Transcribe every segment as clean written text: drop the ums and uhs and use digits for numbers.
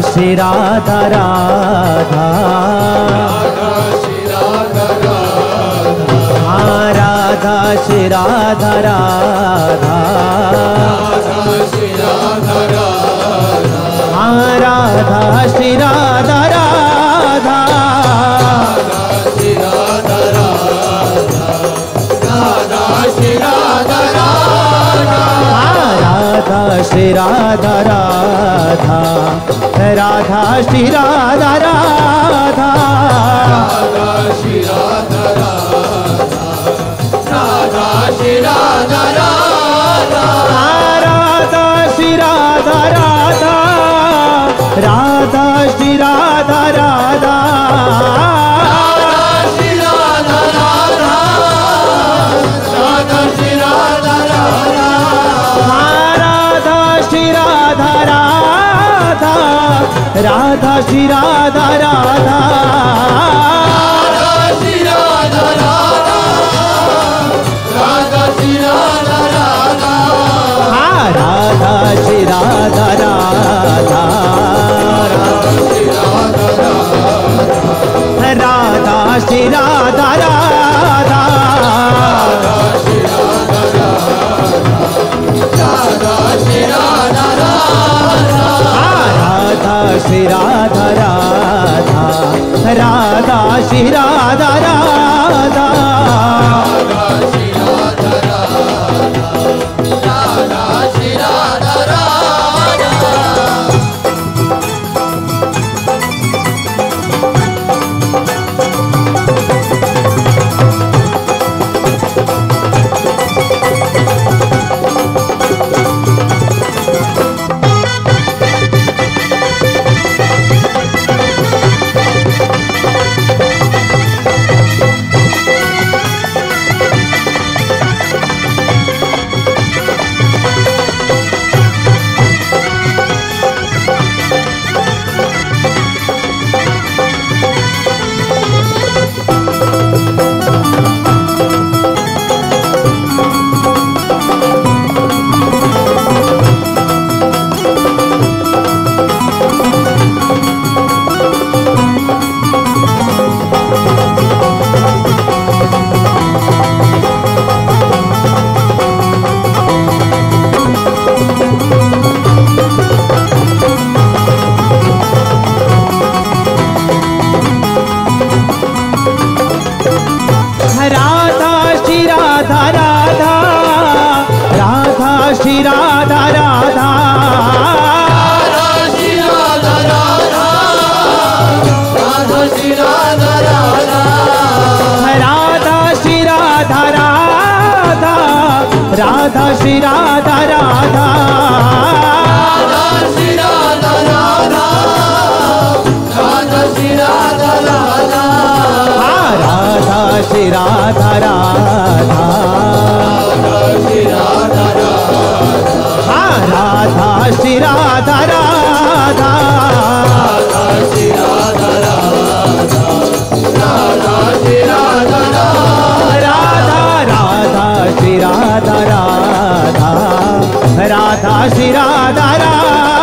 श्री राधा राधा, राधा श्री राधा राधा, राधा श्री राधा राधा, राधा श्री राधा राधा, राधा श्री राधा राधा, राधा श्री राधा राधा, राधा श्री राधा राधा, राधा श्री राधा राधा, राधा श्री राधा राधा, राधा श्री राधा राधा, राधा श्री राधा राधा, राधा श्री राधा राधा, राधा श्री राधा राधा, राधा श्री राधा राधा, श्री राधा राधा, राधा श्री राधा राधा, राधा श्री राधा राधा, राधा श्री राधा राधा। राधा श्री राधा राधा, राधा श्री राधा राधा, राधा श्री राधा राधा, राधा श्री राधा राधा, राधा श्री राधा राधा, राधा श्री राधा राधा, राधा श्री राधा राधा, राधा श्री राधा राधा, राधा श्री राधा राधा, राधा श्री राधा राधा, राधा श्री राधा राधा, राधा श्री राधा राधा।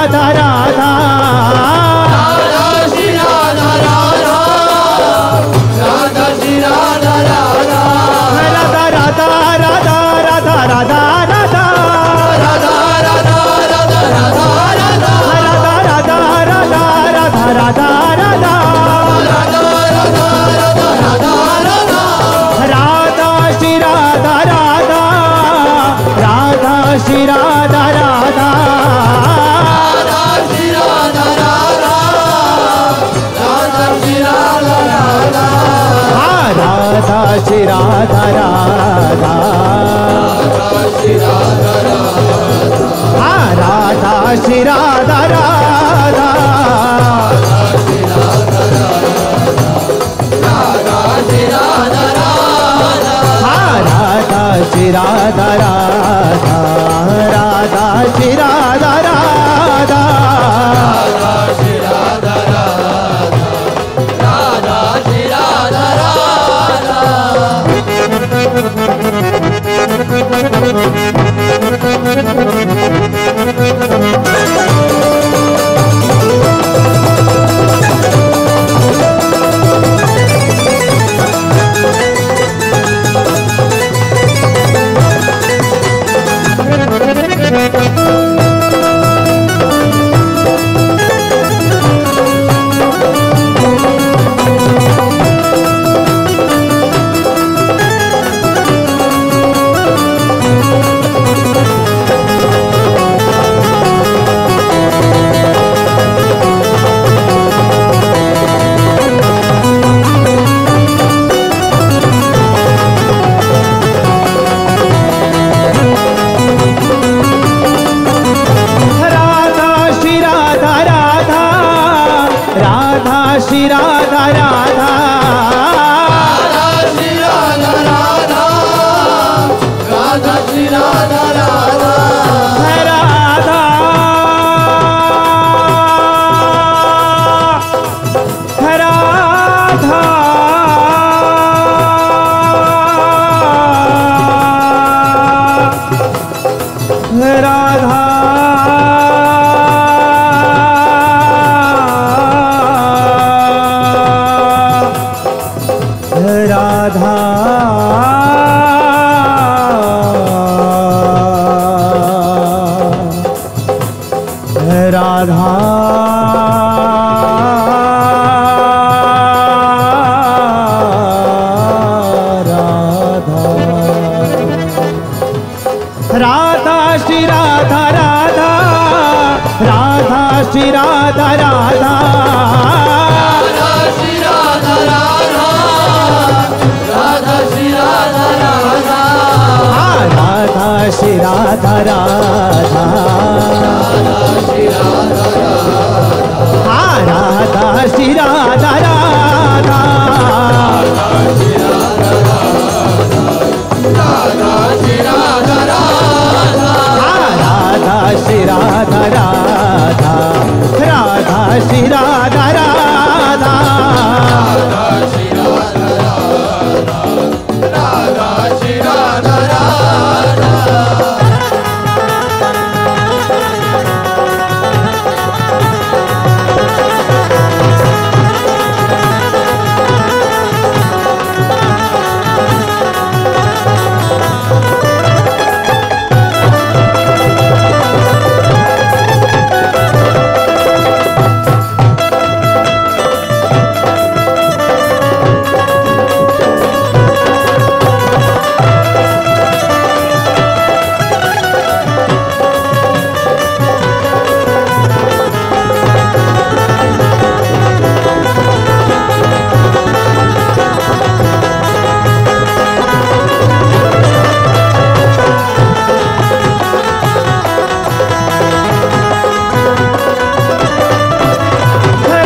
राधा राधा राधा श्री राधा राधा राधा श्री राधा राधा राधा राधा राधा राधा राधा राधा राधा राधा राधा राधा राधा राधा राधा राधा राधा राधा राधा श्री राधा राधा राधा श्री राधा राधा राधा श्री राधा राधा राधा श्री राधा राधा राधा श्री राधा राधा राधा श्री राधा राधा राधा श्री राधा राधा राधा श्री राधा राधा श्री राधा राधा श्री राधा राधा राधा श्री राधा राधा राधा राधा राधा राधा राधा राधा श्री राधा राधा राधा श्री राधा राधा श्री राधा राधा राधा श्री राधा राधा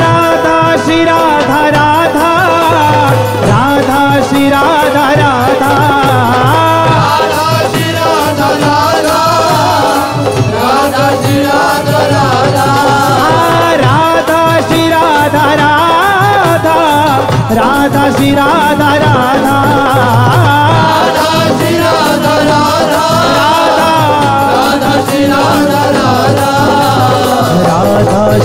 राधा श्री राधा राधा राधा श्री राधा राधा राधा श्री राधा राधा राधा श्री राधा राधा राधा श्री राधा राधा राधा श्री राधा राधा राधा श्री राधा राधा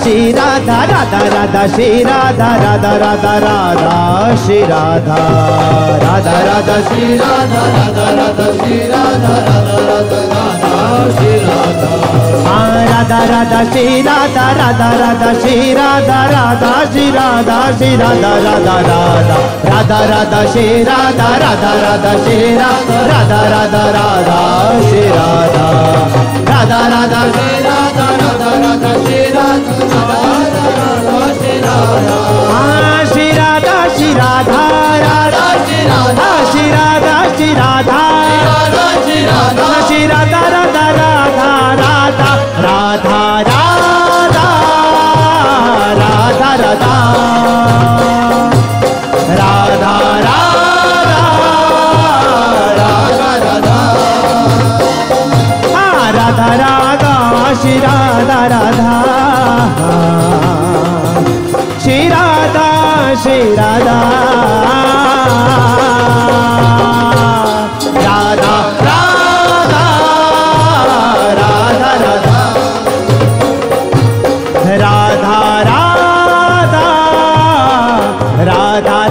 श्री राधा राधा राधा श्री राधा राधा राधा राधा श्री राधा राधा राधा श्री राधा राधा राधा श्री राधा राधा राधा राधा श्री राधा राधा राधा श्री राधा राधा राधा श्री राधा राधा श्री राधा श्री राधा राधा राधा राधा राधा श्री राधा राधा राधा श्री राधा राधा राधा राधा श्री राधा राधा राधा श्री राधा राधा राधा श्री राधा राधा राधा श्री राधा श्री राधा श्री राधा राधा श्री राधा श्री राधा श्री राधा श्री राधा श्री राधा राधा राधा राधा राधा राधा राधा राधा राधा राधा राधा श्री राधा राधा श्री राधा श्री राधा राधा राधा राधा राधा राधा राधा राधा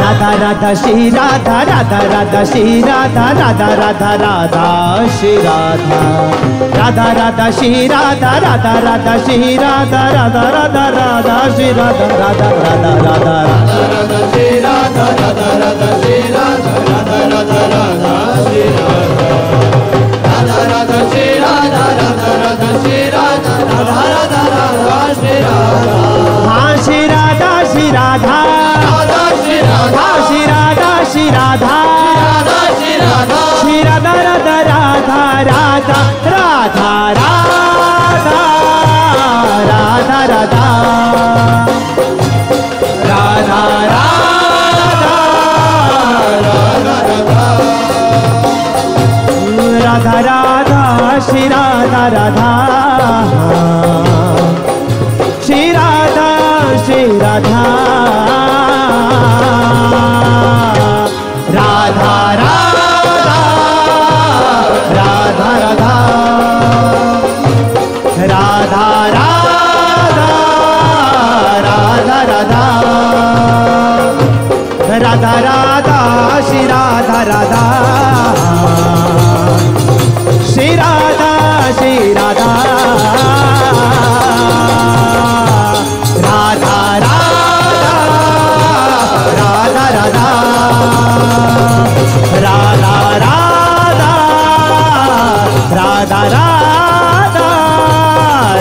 राधा राधा श्री राधा राधा राधा श्री राधा राधा राधा राधा श्री राधा राधा राधा श्री राधा राधा राधा श्री राधा राधा राधा राधा श्री राधा राधा राधा राधा राधा श्री राधा राधा राधा श्री राधा राधा राधा राधा श्री राधा राधा राधा श्री राधा राधा राधा श्री राधा राधा राधा राधा श्री राधा हाँ श्री राधा श्री राधा राधा श्री राधा श्री राधा श्री राधा राधा श्री राधा श्री राधा राधा राधा राधा राधा राधा राधा राधा राधा राधा राधा श्री राधा राधा श्री राधा श्री राधा राधा राधा राधा राधा राधा राधा राधा राधा श्री राधा राधा श्री राधा श्री राधा राधा राधा राधा राधा राधा राधा राधा राधा राधा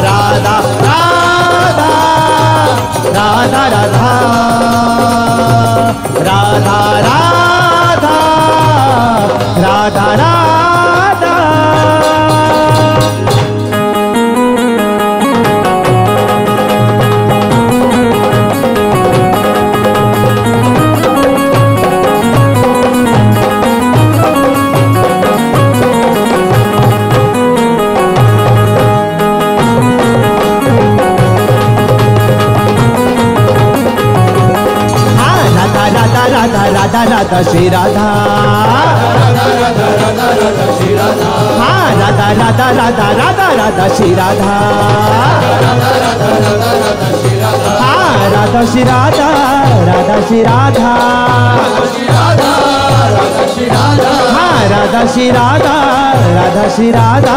राधा राधा राधा राधा राधा राधा राधा श्री राधा हाँ राधा राधा राधा राधा राधा श्री राधा हाँ राधा श्री राधा राधा श्री राधा हाँ राधा श्री राधा राधा श्री राधा